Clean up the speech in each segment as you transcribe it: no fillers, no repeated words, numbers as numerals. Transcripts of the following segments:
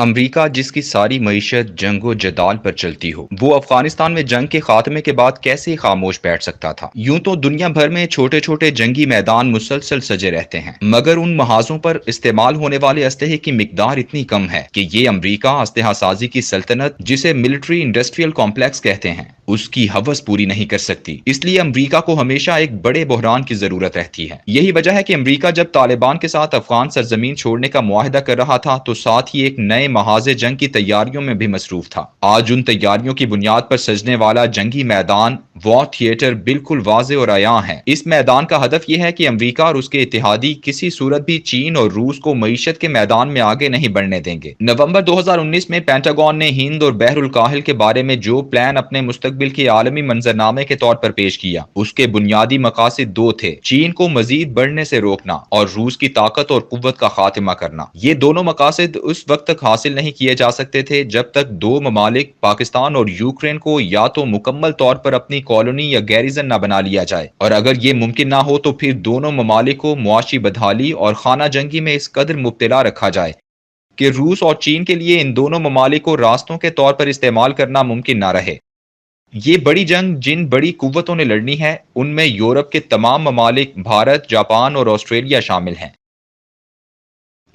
امریکہ جس کی ساری معیشت جنگ و جدال پر چلتی ہو، وہ افغانستان میں جنگ کے خاتمے کے بعد کیسے خاموش بیٹھ سکتا تھا؟ یوں تو دنیا بھر میں چھوٹے چھوٹے جنگی میدان مسلسل سجے رہتے ہیں، مگر ان محاذوں پر استعمال ہونے والے اسلحے کی مقدار اتنی کم ہے کہ یہ امریکہ اسلحہ سازی کی سلطنت، جسے ملٹری انڈسٹریل کمپلیکس کہتے ہیں، اس کی ہوس پوری نہیں کر سکتی۔ اس لیے امریکہ کو ہمیشہ ایک بڑے بحران کی ضرورت رہتی ہے۔ یہی وجہ ہے کہ امریکہ جب طالبان کے ساتھ افغان سرزمین چھوڑنے کا معاہدہ کر رہا تھا تو ساتھ ہی ایک نئے محاذ جنگ کی تیاریوں میں بھی مصروف تھا۔ آج ان تیاریوں کی بنیاد پر سجنے والا جنگی میدان وار تھیٹر بالکل واضح اور عیاں ہے۔ اس میدان کا ہدف یہ ہے کہ امریکہ اور اس کے اتحادی کسی صورت بھی چین اور روس کو معیشت کے میدان میں آگے نہیں بڑھنے دیں گے۔ نومبر 2019 میں پینٹاگون نے ہند اور بحر الکاہل کے بارے میں جو پلان اپنے مستقبل کے عالمی منظرنامے کے طور پر پیش کیا، اس کے بنیادی مقاصد دو تھے: چین کو مزید بڑھنے سے روکنا اور روس کی طاقت اور قوت کا خاتمہ کرنا۔ یہ دونوں مقاصد اس وقت تک حاصل نہیں کیے جا سکتے تھے جب تک دو ممالک پاکستان اور یوکرین کو یا تو مکمل طور پر اپنی کالونی یا گیریزن نہ بنا لیا جائے، اور اگر یہ ممکن نہ ہو تو پھر دونوں ممالک کو معاشی بدحالی اور خانہ جنگی میں اس قدر مبتلا رکھا جائے کہ روس اور چین کے لیے ان دونوں ممالک کو راستوں کے طور پر استعمال کرنا ممکن نہ رہے۔ یہ بڑی جنگ جن بڑی قوتوں نے لڑنی ہے، ان میں یورپ کے تمام ممالک، بھارت، جاپان اور آسٹریلیا شامل ہیں۔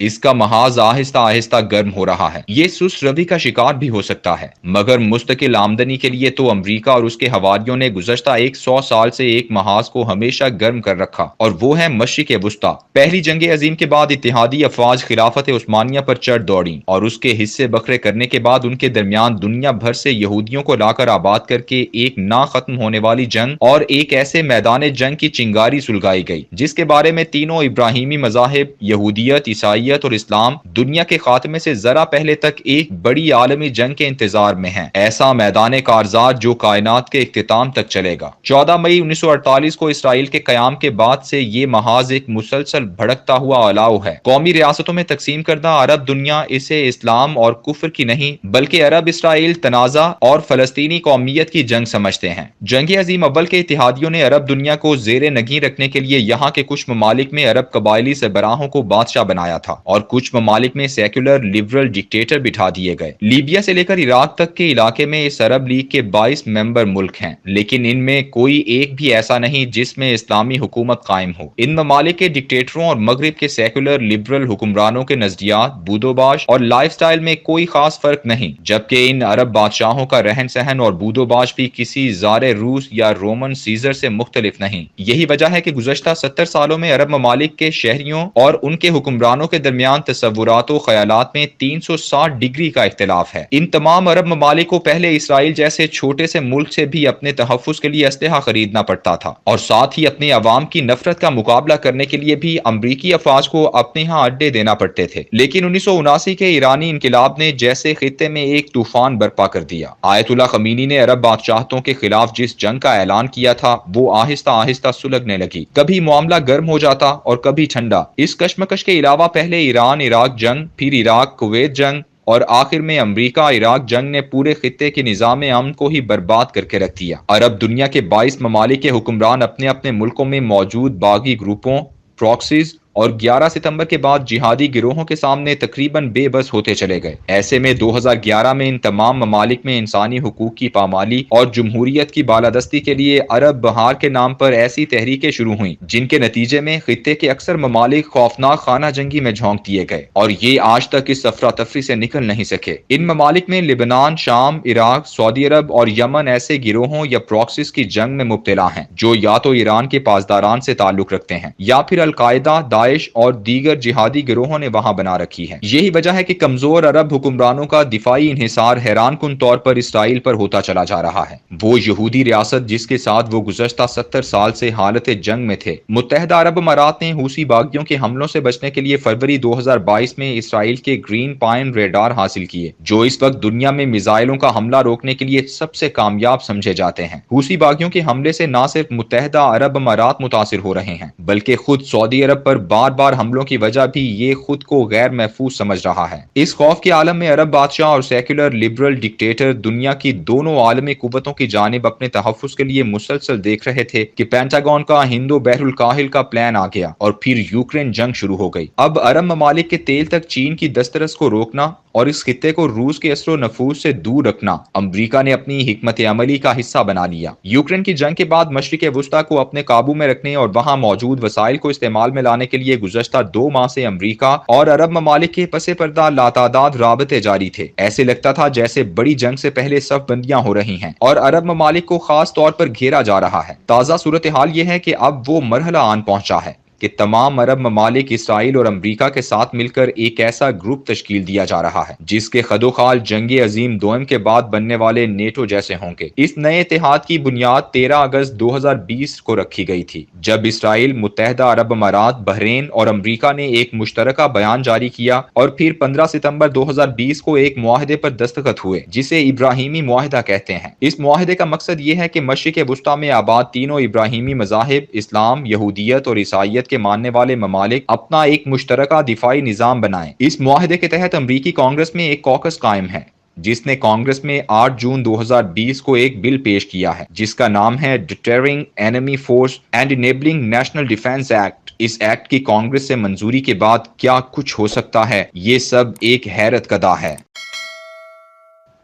اس کا محاذ آہستہ آہستہ گرم ہو رہا ہے۔ یہ سست روی کا شکار بھی ہو سکتا ہے، مگر مستقل آمدنی کے لیے تو امریکہ اور اس کے حواریوں نے گزشتہ 100 سال سے ایک محاذ کو ہمیشہ گرم کر رکھا، اور وہ ہے مشرق وسطیٰ۔ پہلی جنگ عظیم کے بعد اتحادی افواج خلافت عثمانیہ پر چڑھ دوڑیں، اور اس کے حصے بکھرے کرنے کے بعد ان کے درمیان دنیا بھر سے یہودیوں کو لا کر آباد کر کے ایک نہ ختم ہونے والی جنگ اور ایک ایسے میدان جنگ کی چنگاری سلگائی گئی جس کے بارے میں تینوں ابراہیمی مذاہب، یہودیت، عیسائیت اور اسلام، دنیا کے خاتمے سے ذرا پہلے تک ایک بڑی عالمی جنگ کے انتظار میں ہیں۔ ایسا میدان کارزار جو کائنات کے اختتام تک چلے گا۔ 14 مئی 1948 کو اسرائیل کے قیام کے بعد سے یہ محاذ ایک مسلسل بھڑکتا ہوا الاؤ ہے۔ قومی ریاستوں میں تقسیم کردہ عرب دنیا اسے اسلام اور کفر کی نہیں بلکہ عرب اسرائیل تنازع اور فلسطینی قومیت کی جنگ سمجھتے ہیں۔ جنگ عظیم اول کے اتحادیوں نے عرب دنیا کو زیر نگین رکھنے کے لیے یہاں کے کچھ ممالک میں عرب قبائلی سربراہوں کو بادشاہ بنایا تھا، اور کچھ ممالک میں سیکولر لبرل ڈکٹیٹر بٹھا دیے گئے۔ لیبیا سے لے کر عراق تک کے علاقے میں اس عرب لیگ کے 22 ممبر ملک ہیں، لیکن ان میں کوئی ایک بھی ایسا نہیں جس میں اسلامی حکومت قائم ہو۔ ان ممالک کے ڈکٹیٹروں اور مغرب کے سیکولر لبرل حکمرانوں کے نظریات، بود و باش اور لائف سٹائل میں کوئی خاص فرق نہیں، جبکہ ان عرب بادشاہوں کا رہن سہن اور بود و باش بھی کسی زار روس یا رومن سیزر سے مختلف نہیں۔ یہی وجہ ہے کہ گزشتہ 70 سالوں میں عرب ممالک کے شہریوں اور ان کے حکمرانوں کے درمیان تصورات و خیالات میں 360 ڈگری کا اختلاف ہے۔ ان تمام عرب ممالک کو پہلے اسرائیل جیسے چھوٹے سے ملک سے بھی اپنے تحفظ کے لیے اسلحہ خریدنا پڑتا تھا، اور ساتھ ہی اپنے عوام کی نفرت کا مقابلہ کرنے کے لیے بھی امریکی افواج کو اپنے ہاں اڈے دینا پڑتے تھے۔ لیکن 1979 کے ایرانی انقلاب نے جیسے خطے میں ایک طوفان برپا کر دیا۔ آیت اللہ خمینی نے عرب بادشاہتوں کے خلاف جس جنگ کا اعلان کیا تھا وہ آہستہ آہستہ سلگنے لگی۔ کبھی معاملہ گرم ہو جاتا اور کبھی ٹھنڈا۔ اس کشمکش کے علاوہ پہلے ایران عراق جنگ، پھر عراق کویت جنگ، اور آخر میں امریکہ عراق جنگ نے پورے خطے کے نظام امن کو ہی برباد کر کے رکھ دیا۔ عرب دنیا کے 22 ممالک کے حکمران اپنے اپنے ملکوں میں موجود باغی گروپوں، پراکسیز اور 11 ستمبر کے بعد جہادی گروہوں کے سامنے تقریباً بے بس ہوتے چلے گئے۔ ایسے میں 2011 میں ان تمام ممالک میں انسانی حقوق کی پامالی اور جمہوریت کی بالادستی کے لیے عرب بہار کے نام پر ایسی تحریکیں شروع ہوئیں جن کے نتیجے میں خطے کے اکثر ممالک خوفناک خانہ جنگی میں جھونک دیے گئے، اور یہ آج تک اس افراتفری سے نکل نہیں سکے۔ ان ممالک میں لبنان، شام، عراق، سعودی عرب اور یمن ایسے گروہوں یا پراکسیز کی جنگ میں مبتلا ہیں جو یا تو ایران کے پاسداران سے تعلق رکھتے ہیں یا پھر القاعدہ، داعش اور دیگر جہادی گروہوں نے وہاں بنا رکھی ہے۔ یہی وجہ ہے کہ کمزور عرب حکمرانوں کا دفاعی انحصار حیران کن طور پر اسرائیل پر ہوتا چلا جا رہا ہے۔ وہ یہودی ریاست جس کے ساتھ وہ گزشتہ 70 سال سے حالت جنگ میں تھے۔ متحدہ عرب امارات نے حوثی باغیوں کے حملوں سے بچنے کے لیے فروری 2022 میں اسرائیل کے گرین پائن ریڈار حاصل کیے، جو اس وقت دنیا میں میزائلوں کا حملہ روکنے کے لیے سب سے کامیاب سمجھے جاتے ہیں۔ حوثی باغیوں کے حملے سے نہ صرف متحدہ عرب امارات متاثر ہو رہے ہیں بلکہ خود سعودی عرب پر بار بار حملوں کی وجہ بھی یہ خود کو غیر محفوظ سمجھ رہا ہے۔ اس خوف کے عالم میں عرب بادشاہ اور سیکولر لبرل ڈکٹیٹر دنیا کی دونوں عالمی قوتوں کی جانب اپنے تحفظ کے لیے مسلسل دیکھ رہے تھے کہ پینٹاگون کا ہند و بحر الکاہل کا پلان آ گیا اور پھر یوکرین جنگ شروع ہو گئی۔ اب عرب ممالک کے تیل تک چین کی دسترس کو روکنا اور اس خطے کو روس کے اثر و نفوذ سے دور رکھنا امریکہ نے اپنی حکمت عملی کا حصہ بنا لیا۔ یوکرین کی جنگ کے بعد مشرق وسطیٰ کو اپنے قابو میں رکھنے اور وہاں موجود وسائل کو استعمال میں لانے کے لیے گزشتہ 2 ماہ سے امریکہ اور عرب ممالک کے پس پردہ لاتعداد رابطے جاری تھے۔ ایسے لگتا تھا جیسے بڑی جنگ سے پہلے صف بندیاں ہو رہی ہیں اور عرب ممالک کو خاص طور پر گھیرا جا رہا ہے۔ تازہ صورتحال یہ ہے کہ اب وہ مرحلہ آن پہنچا ہے کہ تمام عرب ممالک اسرائیل اور امریکہ کے ساتھ مل کر ایک ایسا گروپ تشکیل دیا جا رہا ہے جس کے خدوخال جنگ عظیم دوئم کے بعد بننے والے نیٹو جیسے ہوں گے۔ اس نئے اتحاد کی بنیاد 13 اگست 2020 کو رکھی گئی تھی، جب اسرائیل، متحدہ عرب امارات، بحرین اور امریکہ نے ایک مشترکہ بیان جاری کیا اور پھر 15 ستمبر 2020 کو ایک معاہدے پر دستخط ہوئے جسے ابراہیمی معاہدہ کہتے ہیں۔ اس معاہدے کا مقصد یہ ہے کہ مشرق وسطیٰ میں آباد تینوں ابراہیمی مذاہب، اسلام، یہودیت اور عیسائیت کے ماننے والے ممالک اپنا ایک مشترکہ دفاعی نظام بنائیں۔ اس معاہدے کے تحت امریکی کانگریس میں ایک کوکس قائم ہے جس نے کانگریس میں 8 جون 2020 کو ایک بل پیش کیا ہے جس کا نام ہے deterring enemy forces and enabling national defence act. اس ایکٹ کی کانگریس سے منظوری کے بعد کیا کچھ ہو سکتا ہے، یہ سب ایک حیرت زدہ ہے۔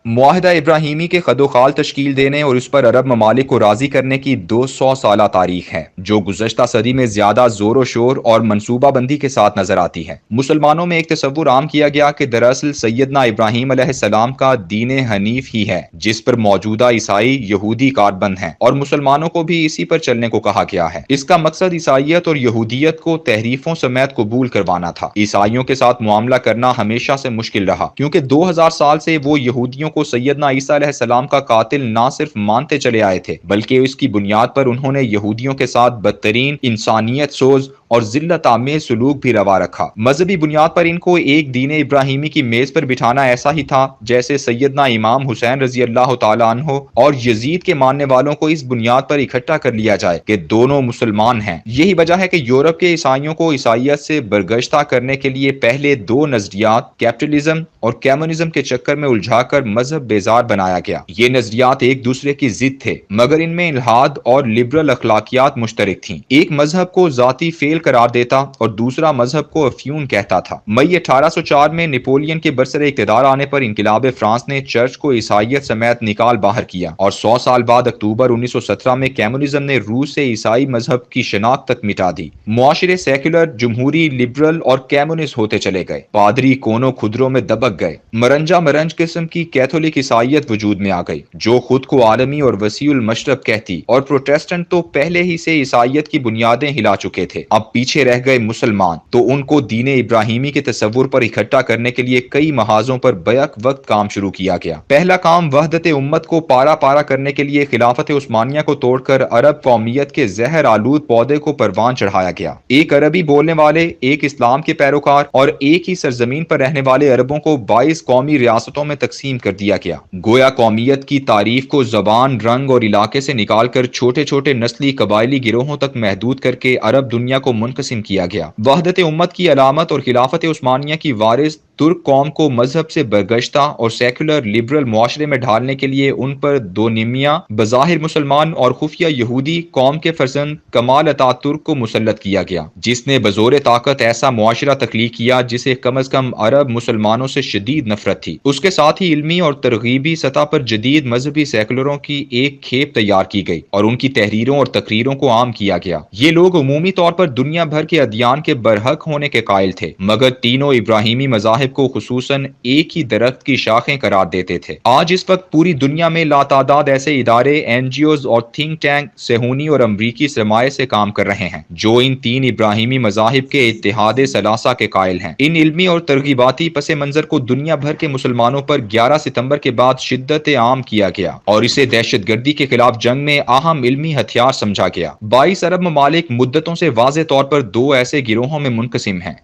معاہدہ ابراہیمی کے خدوخال تشکیل دینے اور اس پر عرب ممالک کو راضی کرنے کی 200 سالہ تاریخ ہے جو گزشتہ صدی میں زیادہ زور و شور اور منصوبہ بندی کے ساتھ نظر آتی ہے۔ مسلمانوں میں ایک تصور عام کیا گیا کہ دراصل سیدنا ابراہیم علیہ السلام کا دین حنیف ہی ہے جس پر موجودہ عیسائی یہودی کاربند ہیں، اور مسلمانوں کو بھی اسی پر چلنے کو کہا گیا ہے۔ اس کا مقصد عیسائیت اور یہودیت کو تحریفوں سمیت قبول کروانا تھا۔ عیسائیوں کے ساتھ معاملہ کرنا ہمیشہ سے مشکل رہا کیونکہ 2000 سال سے وہ یہودیوں کو سیدنا عیسیٰ علیہ السلام کا قاتل نہ صرف مانتے چلے آئے تھے بلکہ اس کی بنیاد پر انہوں نے یہودیوں کے ساتھ بدترین انسانیت سوز اور ذلت آمیز سلوک بھی روا رکھا۔ مذہبی بنیاد پر ان کو ایک دین ابراہیمی کی میز پر بٹھانا ایسا ہی تھا جیسے سیدنا امام حسین رضی اللہ تعالیٰ عنہ اور یزید کے ماننے والوں کو اس بنیاد پر اکٹھا کر لیا جائے کہ دونوں مسلمان ہیں۔ یہی وجہ ہے کہ یورپ کے عیسائیوں کو عیسائیت سے برگشتہ کرنے کے لیے پہلے 2 نظریات کیپٹلزم اور کمیونزم کے چکر میں الجھا کر مذہب بیزار بنایا گیا۔ یہ نظریات ایک دوسرے کی ضد تھے مگر ان میں الحاد اور لبرل اخلاقیات مشترک تھیں۔ ایک مذہب کو ذاتی فعل قرار دیتا اور دوسرا مذہب کو افیون کہتا تھا۔ مئی 1804 میں نیپولین کے برسر اقتدار آنے پر انقلاب فرانس نے چرچ کو عیسائیت سمیت نکال باہر کیا اور 100 سال بعد اکتوبر 1917 میں کمیونزم نے روس سے عیسائی مذہب کی شناخت تک مٹا دی۔ معاشرے سیکولر، جمہوری، لبرل اور کمیونسٹ ہوتے چلے گئے۔ پادری کونوں خدروں میں دبک گئے۔ مرنجا مرنج قسم کی کیتھولک عیسائیت وجود میں آ گئی جو خود کو عالمی اور وسیع المشرق کہتی، اور پروٹسٹنٹ تو پہلے ہی سے عیسائیت کی بنیادیں ہلا چکے تھے۔ اب پیچھے رہ گئے مسلمان، تو ان کو دین ابراہیمی کے تصور پر اکٹھا کرنے کے لیے کئی محاذوں پر بیک وقت کام شروع کیا گیا۔ پہلا کام وحدت امت کو پارا پارا کرنے کے لیے خلافت عثمانیہ کو توڑ کر عرب قومیت کے زہر آلود پودے کو پروان چڑھایا گیا۔ ایک عربی بولنے والے، ایک اسلام کے پیروکار اور ایک ہی سرزمین پر رہنے والے عربوں کو 22 قومی ریاستوں میں تقسیم کر دیا گیا۔ گویا قومیت کی تعریف کو زبان، رنگ اور علاقے سے نکال کر چھوٹے چھوٹے نسلی قبائلی گروہوں تک محدود کر کے عرب دنیا کو منقسم کیا گیا۔ وحدت امت کی علامت اور خلافت عثمانیہ کی وارث ترک قوم کو مذہب سے برگشتہ اور سیکولر لبرل معاشرے میں ڈھالنے کے لیے ان پر دو نمیاں بظاہر مسلمان اور خفیہ یہودی قوم کے فرزند کمال اتات ترک کو مسلط کیا گیا، جس نے بزور طاقت ایسا معاشرہ تخلیق کیا جسے کم از کم عرب مسلمانوں سے شدید نفرت تھی۔ اس کے ساتھ ہی علمی اور ترغیبی سطح پر جدید مذہبی سیکولروں کی ایک کھیپ تیار کی گئی اور ان کی تحریروں اور تقریروں کو عام کیا گیا۔ یہ لوگ عمومی طور پر دنیا بھر کے ادیان کے برحق ہونے کے قائل تھے مگر تینوں ابراہیمی مذاہب کو خصوصاً ایک ہی درخت کی شاخیں قرار دیتے تھے۔ آج اس وقت پوری دنیا میں لاتعداد ایسے ادارے، این جی اوز اور تھنک ٹینک صہیونی اور امریکی سرمایہ سے کام کر رہے ہیں جو ان تین ابراہیمی مذاہب کے اتحاد ثلاثہ کے قائل ہیں۔ ان علمی اور ترغیباتی پس منظر کو دنیا بھر کے مسلمانوں پر 11 ستمبر کے بعد شدت عام کیا گیا اور اسے دہشت گردی کے خلاف جنگ میں اہم علمی ہتھیار سمجھا گیا۔ 22 عرب ممالک مدتوں سے واضح طور پر دو ایسے گروہوں میں منقسم ہیں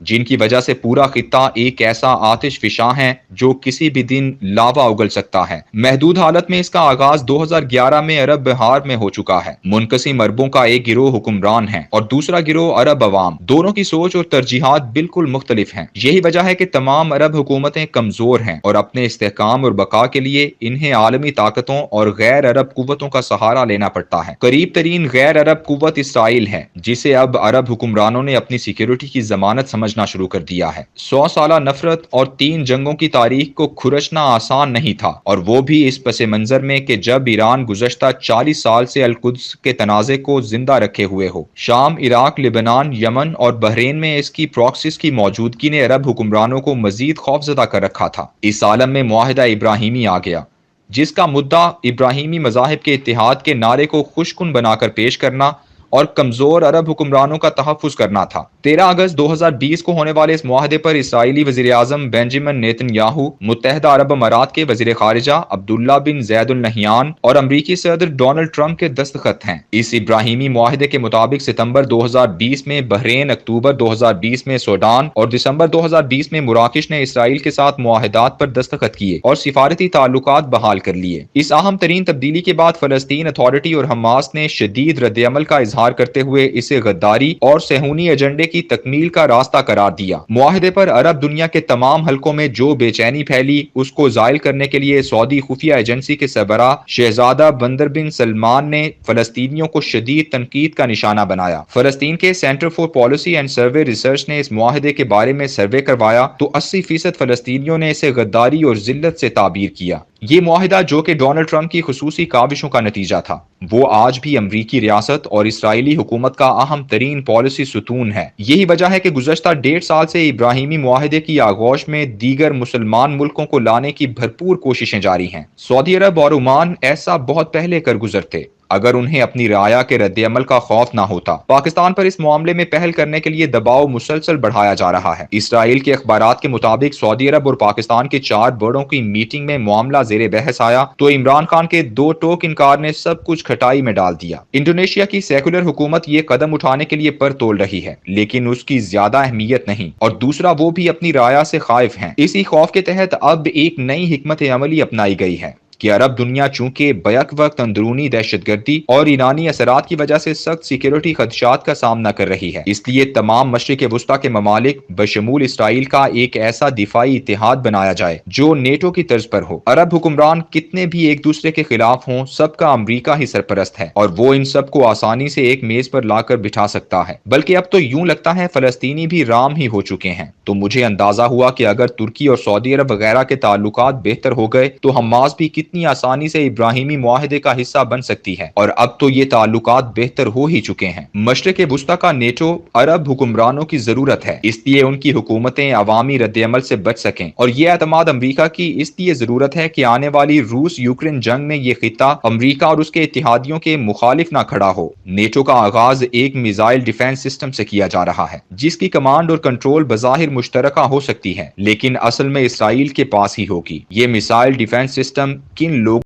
جن کی وجہ سے پورا خطہ ایک ایسا آتش فشاں ہے جو کسی بھی دن لاوا اگل سکتا ہے۔ محدود حالت میں اس کا آغاز 2011 میں عرب بہار میں ہو چکا ہے۔ منقسم عربوں کا ایک گروہ حکمران ہے اور دوسرا گروہ عرب عوام۔ دونوں کی سوچ اور ترجیحات بالکل مختلف ہیں۔ یہی وجہ ہے کہ تمام عرب حکومتیں کمزور ہیں اور اپنے استحکام اور بقا کے لیے انہیں عالمی طاقتوں اور غیر عرب قوتوں کا سہارا لینا پڑتا ہے۔ قریب ترین غیر عرب قوت اسرائیل ہے جسے اب عرب حکمرانوں نے اپنی سیکیورٹی کی ضمانت سمجھ سمجھنا شروع کر دیا ہے۔ 100 سالہ نفرت اور 3 جنگوں کی تاریخ کو کھرچنا آسان نہیں تھا، اور وہ بھی اس پس منظر میں کہ جب ایران گزشتہ 40 سال سے القدس کے تنازع کو زندہ رکھے ہوئے ہو۔ شام، عراق، لبنان، یمن اور بحرین میں اس کی پراکسیز کی موجودگی نے عرب حکمرانوں کو مزید خوفزدہ کر رکھا تھا۔ اس عالم میں معاہدہ ابراہیمی آ گیا، جس کا مدعا ابراہیمی مذاہب کے اتحاد کے نعرے کو خوشکن بنا کر پیش کرنا اور کمزور عرب حکمرانوں کا تحفظ کرنا تھا۔ 13 اگست 2020 کو ہونے والے اس معاہدے پر اسرائیلی وزیر اعظم بنجامن نیتن یاہو، متحدہ عرب امارات کے وزیر خارجہ عبداللہ بن زید النہیان اور امریکی صدر ڈونلڈ ٹرمپ کے دستخط ہیں۔ اس ابراہیمی معاہدے کے مطابق ستمبر 2020 میں بحرین، اکتوبر 2020 میں سوڈان اور دسمبر 2020 میں مراکش نے اسرائیل کے ساتھ معاہدات پر دستخط کیے اور سفارتی تعلقات بحال کر لیے۔ اس اہم ترین تبدیلی کے بعد فلسطین اتھارٹی اور حماس نے شدید رد عمل کا اظہار کرتے ہوئے اسے غداری اور صہیونی ایجنڈے کی تکمیل کا راستہ قرار دیا۔ معاہدے پر عرب دنیا کے تمام حلقوں میں جو بے چینی پھیلی، اس کو زائل کرنے کے لیے سعودی خفیہ ایجنسی کے سربراہ شہزادہ بندر بن سلمان نے فلسطینیوں کو شدید تنقید کا نشانہ بنایا۔ فلسطین کے centre for policy and survey research نے اس معاہدے کے بارے میں سروے کروایا تو 80% فلسطینیوں نے اسے غداری اور ذلت سے تعبیر کیا۔ یہ معاہدہ، جو کہ ڈونلڈ ٹرمپ کی خصوصی کاوشوں کا نتیجہ تھا، وہ آج بھی امریکی ریاست اور اسرائیلی حکومت کا اہم ترین پالیسی ستون ہے۔ یہی وجہ ہے کہ گزشتہ 1.5 سال سے ابراہیمی معاہدے کی آغوش میں دیگر مسلمان ملکوں کو لانے کی بھرپور کوششیں جاری ہیں۔ سعودی عرب اور عمان ایسا بہت پہلے کر گزرتے اگر انہیں اپنی رعایا کے رد عمل کا خوف نہ ہوتا۔ پاکستان پر اس معاملے میں پہل کرنے کے لیے دباؤ مسلسل بڑھایا جا رہا ہے۔ اسرائیل کے اخبارات کے مطابق سعودی عرب اور پاکستان کے 4 بڑوں کی میٹنگ میں معاملہ زیر بحث آیا تو عمران خان کے 2 ٹوک انکار نے سب کچھ کھٹائی میں ڈال دیا۔ انڈونیشیا کی سیکولر حکومت یہ قدم اٹھانے کے لیے پر تول رہی ہے، لیکن اس کی زیادہ اہمیت نہیں، اور دوسرا وہ بھی اپنی رعایا سے خائف ہیں۔ اسی خوف کے تحت اب ایک نئی حکمت عملی اپنائی گئی ہے کہ عرب دنیا چونکہ بیک وقت اندرونی دہشت گردی اور ایرانی اثرات کی وجہ سے سخت سیکیورٹی خدشات کا سامنا کر رہی ہے، اس لیے تمام مشرق وسطیٰ کے ممالک بشمول اسرائیل کا ایک ایسا دفاعی اتحاد بنایا جائے جو نیٹو کی طرز پر ہو۔ عرب حکمران کتنے بھی ایک دوسرے کے خلاف ہوں، سب کا امریکہ ہی سرپرست ہے، اور وہ ان سب کو آسانی سے ایک میز پر لا کر بٹھا سکتا ہے۔ بلکہ اب تو یوں لگتا ہے فلسطینی بھی رام ہی ہو چکے ہیں۔ تو مجھے اندازہ ہوا کہ اگر ترکی اور سعودی عرب وغیرہ کے تعلقات بہتر ہو گئے تو حماس بھی اتنی آسانی سے ابراہیمی معاہدے کا حصہ بن سکتی ہے، اور اب تو یہ تعلقات بہتر ہو ہی چکے ہیں۔ مشرق وسطیٰ کا نیٹو عرب حکمرانوں کی ضرورت ہے، اس لیے ان کی حکومتیں عوامی رد عمل سے بچ سکیں، اور یہ اعتماد امریکہ کی اس لیے ضرورت ہے کہ آنے والی روس یوکرین جنگ میں یہ خطہ امریکہ اور اس کے اتحادیوں کے مخالف نہ کھڑا ہو۔ نیٹو کا آغاز ایک میزائل ڈیفنس سسٹم سے کیا جا رہا ہے، جس کی کمانڈ اور کنٹرول بظاہر مشترکہ ہو سکتی ہے، لیکن اصل میں اسرائیل کے پاس ہی ہوگی۔ یہ میزائل ڈیفنس سسٹم کن لوگوں